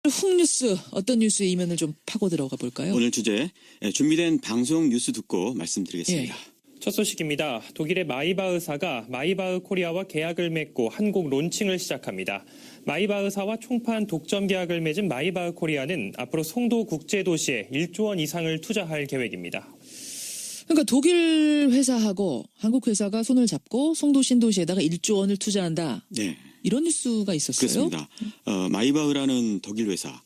훅뉴스 어떤 뉴스의 이면을 좀 파고 들어가 볼까요? 오늘 주제 준비된 방송 뉴스 듣고 말씀드리겠습니다. 첫 소식입니다. 독일의 마이바흐사가 마이바흐 코리아와 계약을 맺고 한국 론칭을 시작합니다. 마이바흐사와 총판 독점 계약을 맺은 마이바흐 코리아는 앞으로 송도 국제도시에 1조 원 이상을 투자할 계획입니다. 그러니까 독일 회사하고 한국 회사가 손을 잡고 송도 신도시에다가 1조 원을 투자한다. 네. 이런 뉴스가 있었어요. 그렇습니다. 마이바흐라는 독일 회사.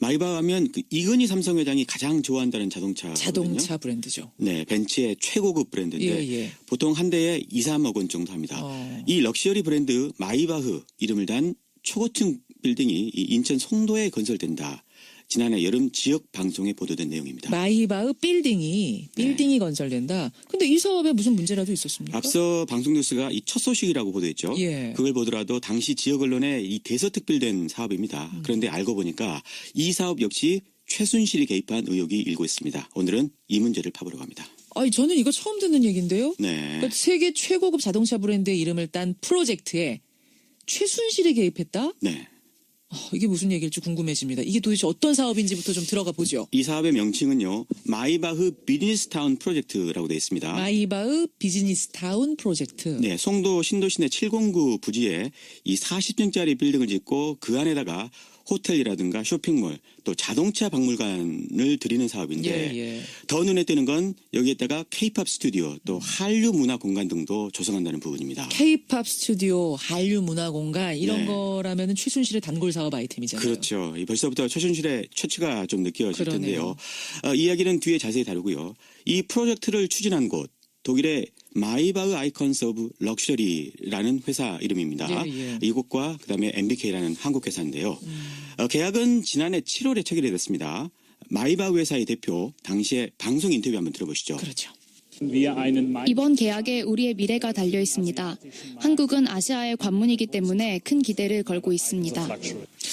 마이바흐 하면 이건희 삼성 회장이 가장 좋아한다는 자동차 브랜드죠. 네, 벤츠의 최고급 브랜드인데 예. 보통 한 대에 2, 3억 원 정도 합니다. 이 럭셔리 브랜드 마이바흐 이름을 단 초고층 빌딩이 인천 송도에 건설된다. 지난해 여름 지역 방송에 보도된 내용입니다. 마이바흐 빌딩이 건설된다. 근데 이 사업에 무슨 문제라도 있었습니까? 앞서 방송 뉴스가 이 첫 소식이라고 보도했죠. 예. 그걸 보더라도 당시 지역 언론에 이 대서특필된 사업입니다. 그런데 알고 보니까 이 사업 역시 최순실이 개입한 의혹이 일고 있습니다. 오늘은 이 문제를 파보러 갑니다. 아니 저는 이거 처음 듣는 얘기인데요. 네. 그러니까 세계 최고급 자동차 브랜드의 이름을 딴 프로젝트에 최순실이 개입했다? 네. 이게 무슨 얘기일지 궁금해집니다. 이게 도대체 어떤 사업인지부터 좀 들어가 보죠. 이 사업의 명칭은요. 마이바흐 비즈니스타운 프로젝트라고 되어 있습니다. 마이바흐 비즈니스타운 프로젝트. 네, 송도 신도시내 709 부지에 이 40층짜리 빌딩을 짓고 그 안에다가 호텔이라든가 쇼핑몰 또 자동차 박물관을 들이는 사업인데 예. 더 눈에 띄는 건 여기에다가 K-팝 스튜디오 또 한류 문화 공간 등도 조성한다는 부분입니다. K-팝 스튜디오, 한류 문화 공간 이런 네. 거라면은 최순실의 단골 사업 아이템이잖아요. 그렇죠. 벌써부터 최순실의 최치가 좀 느껴질 그러네요. 텐데요. 이야기는 뒤에 자세히 다루고요. 이 프로젝트를 추진한 곳 독일의 마이바흐 아이콘스 오브 럭셔리라는 회사 이름입니다. 예. 이곳과 그다음에 MBK라는 한국 회사인데요. 계약은 지난해 7월에 체결이 됐습니다. 마이바흐 회사의 대표 당시에 방송 인터뷰 한번 들어보시죠. 그렇죠. 이번 계약에 우리의 미래가 달려 있습니다. 한국은 아시아의 관문이기 때문에 큰 기대를 걸고 있습니다.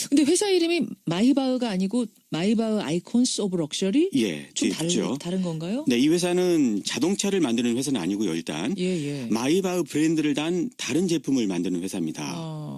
근데 회사 이름이 마이바흐가 아니고 마이바흐 아이콘스 오브 럭셔리? 예, 좀 있죠. 다른 건가요? 네, 이 회사는 자동차를 만드는 회사는 아니고요. 일단 예. 마이바흐 브랜드를 단 다른 제품을 만드는 회사입니다.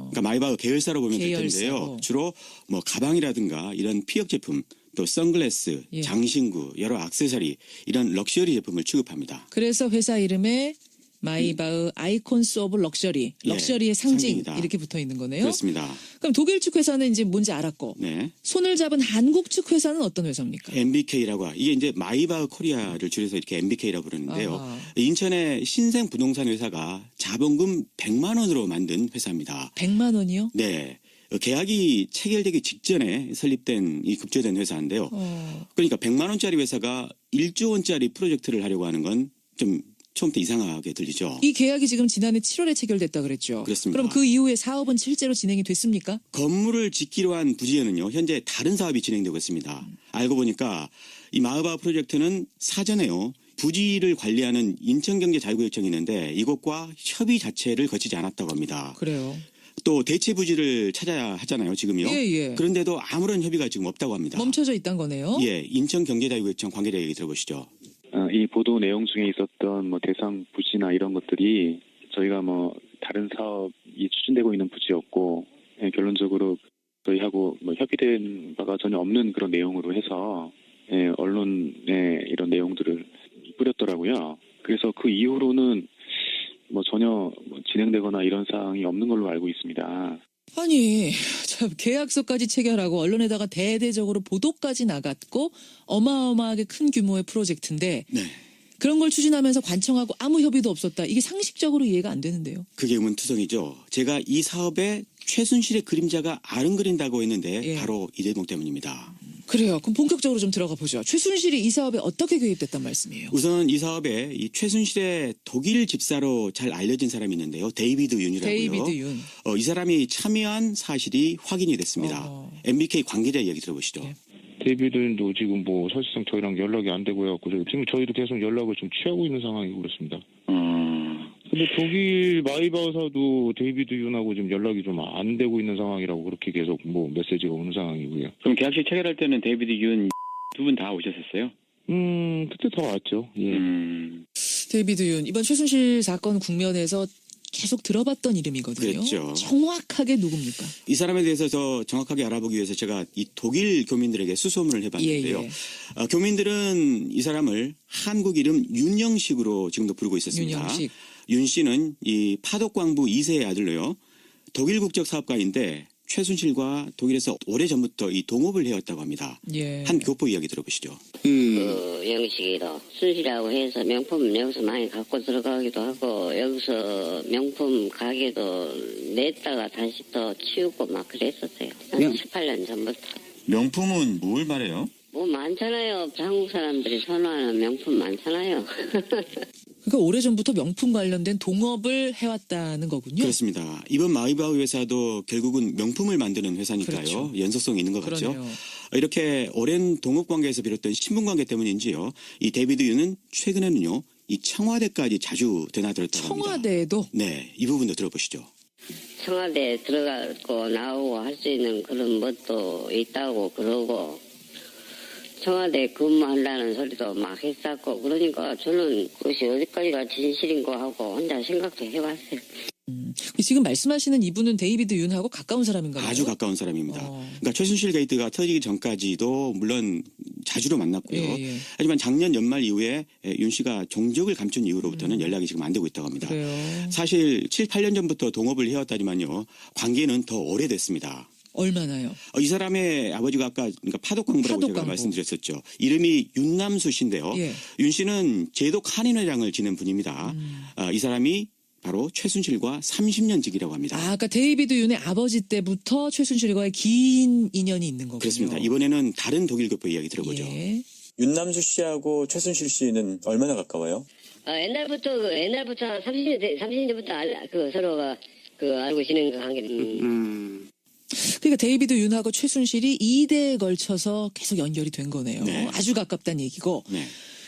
그러니까 마이바흐 계열사로 보면 될 텐데요. 주로 뭐 가방이라든가 이런 피혁 제품 또 선글라스, 장신구, 여러 액세서리 이런 럭셔리 제품을 취급합니다. 그래서 회사 이름에 마이바흐 아이콘스 오브 럭셔리, 럭셔리의 상징 상징이다. 이렇게 붙어 있는 거네요. 그렇습니다. 그럼 독일 측 회사는 이제 뭔지 알았고 네. 손을 잡은 한국 측 회사는 어떤 회사입니까? MBK라고 이게 이제 마이바흐 코리아를 줄여서 이렇게 MBK라고 부르는데요. 아하. 인천의 신생 부동산 회사가 자본금 100만 원으로 만든 회사입니다. 100만 원이요? 네. 계약이 체결되기 직전에 설립된 이 급조된 회사인데요. 그러니까 100만 원짜리 회사가 1조 원짜리 프로젝트를 하려고 하는 건 좀 처음부터 이상하게 들리죠. 이 계약이 지금 지난해 7월에 체결됐다 그랬죠. 그렇습니다. 그럼 그 이후에 사업은 실제로 진행이 됐습니까? 건물을 짓기로 한 부지에는요. 현재 다른 사업이 진행되고 있습니다. 알고 보니까 이 마이바흐 프로젝트는 사전에요. 부지를 관리하는 인천경제자유구역청이 있는데 이곳과 협의 자체를 거치지 않았다고 합니다. 그래요. 또 대체 부지를 찾아야 하잖아요. 지금요. 예. 그런데도 아무런 협의가 지금 없다고 합니다. 멈춰져 있단 거네요. 예, 인천경제자유구역청 관계자 얘기 들어보시죠. 이 보도 내용 중에 있었던 뭐 대상 부지나 이런 것들이 저희가 뭐 다른 사업이 추진되고 있는 부지였고 결론적으로 저희하고 뭐 협의된 바가 전혀 없는 그런 내용으로 해서 언론에 이런 내용들을 뿌렸더라고요. 그래서 그 이후로는 뭐 전혀 진행되거나 이런 사항이 없는 걸로 알고 있습니다. 아니, 참 계약서까지 체결하고 언론에다가 대대적으로 보도까지 나갔고 어마어마하게 큰 규모의 프로젝트인데 네. 그런 걸 추진하면서 관청하고 아무 협의도 없었다. 이게 상식적으로 이해가 안 되는데요. 그게 의문투성이죠. 제가 이 사업에 최순실의 그림자가 아른거린다고 했는데 바로 이 대목 때문입니다. 그래요. 그럼 본격적으로 좀 들어가 보죠. 최순실이 이 사업에 어떻게 개입됐단 말씀이에요? 우선 이 사업에 이 최순실의 독일 집사로 잘 알려진 사람이 있는데요. 데이비드 윤이라고요. 데이비드 윤. 이 사람이 참여한 사실이 확인이 됐습니다. MBK 관계자 이야기 들어보시죠. 예. 데이비드도 지금 뭐 사실상 저희랑 연락이 안 되고 해갖고 지금 저희도 계속 연락을 좀 취하고 있는 상황이고 그렇습니다. 근데 독일 마이바흐사도 데이비드 윤하고 지금 연락이 좀 안 되고 있는 상황이라고 그렇게 계속 뭐 메시지가 오는 상황이고요. 그럼 계약식 체결할 때는 데이비드 윤 두 분 다 오셨었어요? 그때 다 왔죠. 예. 데이비드 윤. 이번 최순실 사건 국면에서 계속 들어봤던 이름이거든요. 그렇죠. 정확하게 누굽니까? 이 사람에 대해서 더 정확하게 알아보기 위해서 제가 이 독일 교민들에게 수소문을 해봤는데요. 예, 예. 교민들은 이 사람을 한국 이름 윤영식으로 지금도 부르고 있었습니다. 윤영식. 윤 씨는 이 파독광부 2세의 아들로요. 독일 국적 사업가인데 최순실과 독일에서 오래전부터 이 동업을 해왔다고 합니다. 예. 한 교포 이야기 들어보시죠. 그 영식이도 순실이라고 해서 명품 여기서 많이 갖고 들어가기도 하고 여기서 명품 가게도 냈다가 다시 또 치우고 막 그랬었어요. 한 18년 전부터. 명품은 뭘 말해요? 뭐 많잖아요. 한국 사람들이 선호하는 명품 많잖아요. 그러니까 오래전부터 명품 관련된 동업을 해왔다는 거군요. 그렇습니다. 이번 마이바흐 회사도 결국은 명품을 만드는 회사니까요. 그렇죠. 연속성이 있는 것 같죠. 그러네요. 이렇게 오랜 동업 관계에서 비롯된 신분 관계 때문인지요. 이 데이비드 윤은 최근에는요. 이 청와대까지 자주 드나들었다고 합니다. 청와대에도? 네. 이 부분도 들어보시죠. 청와대에 들어가고 나오고 할 수 있는 그런 것도 있다고 그러고 청와대 근무한다는 소리도 막 했었고 그러니까 저는 그것이 어디까지가 진실인 거 하고 혼자 생각도 해봤어요. 지금 말씀하시는 이분은 데이비드 윤하고 가까운 사람인가요? 아주 가까운 사람입니다. 그러니까 최순실 게이트가 터지기 전까지도 물론 자주로 만났고요. 예. 하지만 작년 연말 이후에 윤 씨가 종적을 감춘 이후로부터는 연락이 지금 안 되고 있다고 합니다. 그래요. 사실 7, 8년 전부터 동업을 해왔다지만요. 관계는 더 오래됐습니다. 얼마나요? 이 사람의 아버지가 아까 그러니까 파독광부라고 제가 파독광부. 말씀드렸었죠. 이름이 윤남수 씨인데요. 예. 윤 씨는 제독 한인회장을 지낸 분입니다. 이 사람이 바로 최순실과 30년 지기라고 합니다. 아까 데이비드 윤의 아버지 때부터 최순실과의 긴 인연이 있는 거군요. 그렇습니다. 이번에는 다른 독일 교포 이야기 들어보죠. 예. 윤남수 씨하고 최순실 씨는 얼마나 가까워요? 옛날부터 30년 전부터 서로가 알고 지낸 그 관계. 그러니까 데이비드 윤하고 최순실이 2대에 걸쳐서 계속 연결이 된 거네요. 네. 아주 가깝다는 얘기고. 네.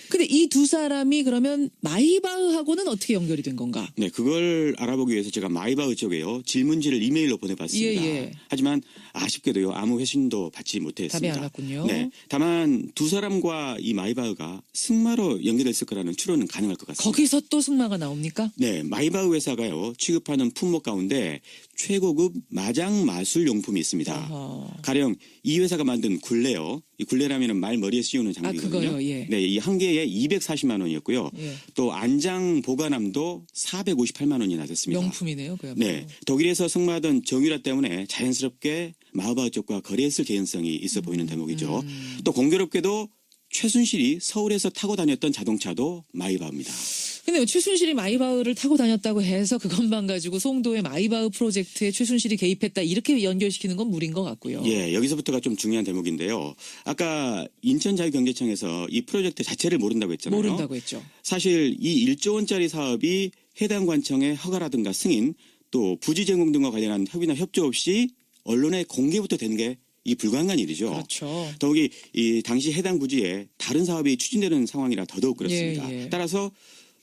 근데 이 두 사람이 그러면 마이바흐하고는 어떻게 연결이 된 건가? 네, 그걸 알아보기 위해서 제가 마이바흐 쪽에요. 질문지를 이메일로 보내봤습니다. 예. 하지만 아쉽게도요. 아무 회신도 받지 못했습니다. 답이 안 왔군요. 네, 다만 두 사람과 이 마이바흐가 승마로 연결됐을 거라는 추론은 가능할 것 같습니다. 거기서 또 승마가 나옵니까? 네, 마이바흐 회사가요. 취급하는 품목 가운데 최고급 마장 마술 용품이 있습니다. 어허. 가령 이 회사가 만든 굴레요. 이 굴레라면은 말 머리에 씌우는 장비거든요. 그거요, 예. 네, 이 한 개에 240만 원이었고요. 예. 또 안장 보관함도 458만 원이나 됐습니다. 명품이네요, 그야말로. 네, 독일에서 승마하던 정유라 때문에 자연스럽게 마이바흐 쪽과 거래했을 개연성이 있어 보이는 대목이죠. 또 공교롭게도 최순실이 서울에서 타고 다녔던 자동차도 마이바흐입니다. 근데 최순실이 마이바흐를 타고 다녔다고 해서 그것만 가지고 송도의 마이바흐 프로젝트에 최순실이 개입했다 이렇게 연결시키는 건 무리인 것 같고요. 예, 여기서부터가 좀 중요한 대목인데요. 아까 인천자유경제청에서 이 프로젝트 자체를 모른다고 했잖아요. 모른다고 했죠. 사실 이 1조 원짜리 사업이 해당 관청의 허가라든가 승인 또 부지 제공 등과 관련한 협의나 협조 없이 언론에 공개부터 된 게 이 불가능한 일이죠. 그렇죠. 더욱이 이 당시 해당 부지에 다른 사업이 추진되는 상황이라 더더욱 그렇습니다. 예. 따라서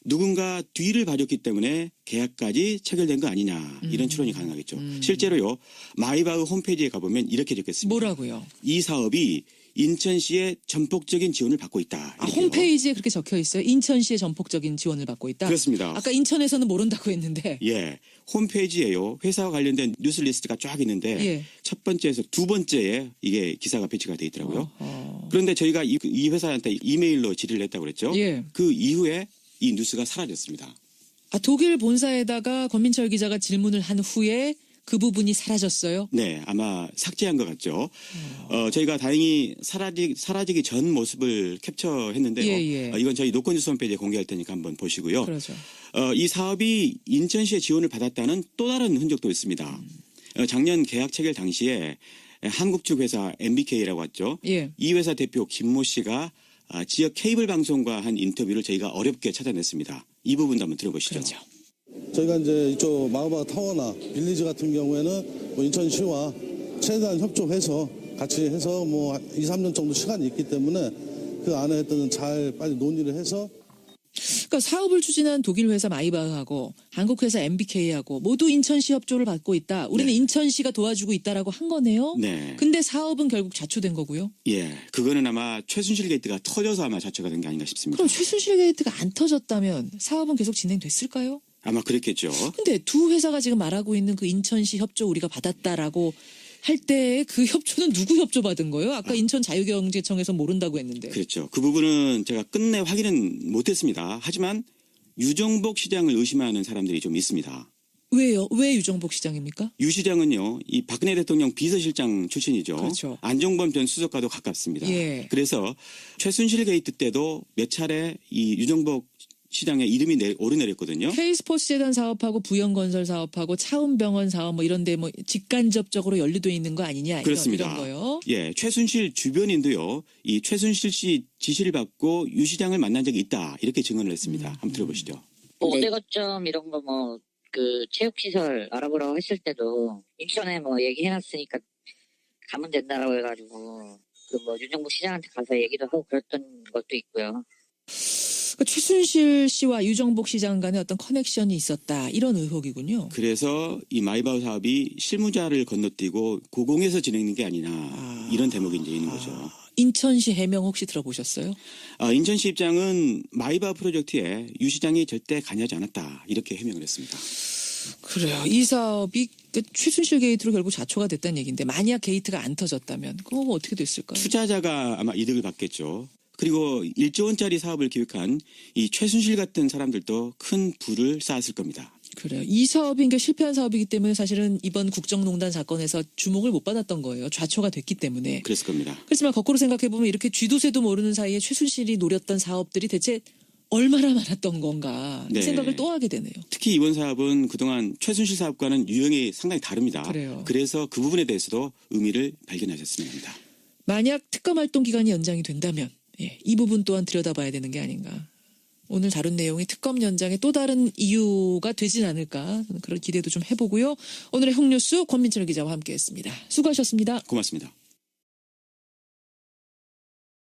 누군가 뒤를 봐줬기 때문에 계약까지 체결된 거 아니냐 이런 추론이 가능하겠죠. 실제로요. 마이바흐 홈페이지에 가보면 이렇게 적혔습니다. 뭐라고요? 이 사업이 인천시의 전폭적인 지원을 받고 있다. 이렇게요. 홈페이지에 그렇게 적혀 있어요. 인천시의 전폭적인 지원을 받고 있다. 그렇습니다. 아까 인천에서는 모른다고 했는데. 예, 홈페이지에요. 회사와 관련된 뉴스 리스트가 쫙 있는데 예. 첫 번째에서 두 번째에 이게 기사가 배치가 돼 있더라고요. 어허. 그런데 저희가 이 회사한테 이메일로 질의를 했다고 그랬죠. 예. 그 이후에 이 뉴스가 사라졌습니다. 독일 본사에다가 권민철 기자가 질문을 한 후에 그 부분이 사라졌어요. 네, 아마 삭제한 것 같죠. 저희가 다행히 사라지기 전 모습을 캡처했는데요. 예. 이건 저희 노건뉴스 홈페이지에 공개할 테니까 한번 보시고요. 그렇죠. 이 사업이 인천시의 지원을 받았다는 또 다른 흔적도 있습니다. 작년 계약 체결 당시에 한국 측 회사 MBK라고 했죠. 예. 이 회사 대표 김모 씨가 지역 케이블 방송과 한 인터뷰를 저희가 어렵게 찾아냈습니다. 이 부분도 한번 들어보시죠. 그렇죠. 저희가 이제 이쪽 마우바 타워나 빌리지 같은 경우에는 뭐 인천시와 최대한 협조해서 같이 해서 뭐 2, 3년 정도 시간이 있기 때문에 그 안에 했던 잘 빨리 논의를 해서 그러니까 사업을 추진한 독일 회사 마이바흐하고 한국 회사 MBK하고 모두 인천시 협조를 받고 있다. 우리는 네. 인천시가 도와주고 있다라고 한 거네요. 네. 근데 사업은 결국 좌초된 거고요. 예, 그거는 아마 최순실 게이트가 터져서 아마 자체가 된 게 아닌가 싶습니다. 그럼 최순실 게이트가 안 터졌다면 사업은 계속 진행됐을까요? 아마 그랬겠죠. 근데 두 회사가 지금 말하고 있는 그 인천시 협조 우리가 받았다라고 할 때 그 협조는 누구 협조 받은 거예요? 아까 인천 자유경제청에서 모른다고 했는데. 그렇죠. 그 부분은 제가 끝내 확인은 못했습니다. 하지만 유정복 시장을 의심하는 사람들이 좀 있습니다. 왜요? 왜 유정복 시장입니까? 유 시장은요, 이 박근혜 대통령 비서실장 출신이죠. 그렇죠. 안종범 전 수석과도 가깝습니다. 예. 그래서 최순실 게이트 때도 몇 차례 이 유정복 시장의 이름이 오르내렸거든요. K스포츠 재단 사업하고 부영건설 사업하고 차움병원 사업 뭐 이런데 뭐 직간접적으로 연루돼 있는 거 아니냐 그렇습니다. 이런 거요. 예, 최순실 주변인도요. 이 최순실 씨 지시를 받고 유 시장을 만난 적이 있다 이렇게 증언을 했습니다. 한번 들어보시죠. 어대 거점 이런 거 뭐 그 체육시설 알아보라고 했을 때도 인천에 뭐 얘기해놨으니까 가면 된다라고 해가지고 그 뭐 윤정부 시장한테 가서 얘기도 하고 그랬던 것도 있고요. 그러니까 최순실 씨와 유정복 시장 간에 어떤 커넥션이 있었다 이런 의혹이군요. 그래서 이 마이바흐 사업이 실무자를 건너뛰고 고공에서 진행된 게 아니냐 이런 대목이 이제 있는 거죠. 인천시 해명 혹시 들어보셨어요? 인천시 입장은 마이바흐 프로젝트에 유 시장이 절대 관여하지 않았다 이렇게 해명을 했습니다. 그래요. 이 사업이 최순실 게이트로 결국 좌초가 됐다는 얘기인데 만약 게이트가 안 터졌다면 그거 어떻게 됐을까요? 투자자가 아마 이득을 받겠죠. 그리고 1조 원짜리 사업을 기획한 이 최순실 같은 사람들도 큰 부를 쌓았을 겁니다. 그래요. 이 사업이 그러니까 실패한 사업이기 때문에 사실은 이번 국정농단 사건에서 주목을 못 받았던 거예요. 좌초가 됐기 때문에. 그랬을 겁니다. 그렇지만 거꾸로 생각해보면 이렇게 쥐도새도 모르는 사이에 최순실이 노렸던 사업들이 대체 얼마나 많았던 건가 이 생각을 또 하게 되네요. 특히 이번 사업은 그동안 최순실 사업과는 유형이 상당히 다릅니다. 그래요. 그래서 그 부분에 대해서도 의미를 발견하셨으면 합니다. 만약 특검 활동 기간이 연장이 된다면 이 부분 또한 들여다봐야 되는 게 아닌가. 오늘 다룬 내용이 특검 연장의 또 다른 이유가 되진 않을까 그런 기대도 좀 해보고요. 오늘의 홍뉴스 권민철 기자와 함께했습니다. 수고하셨습니다. 고맙습니다.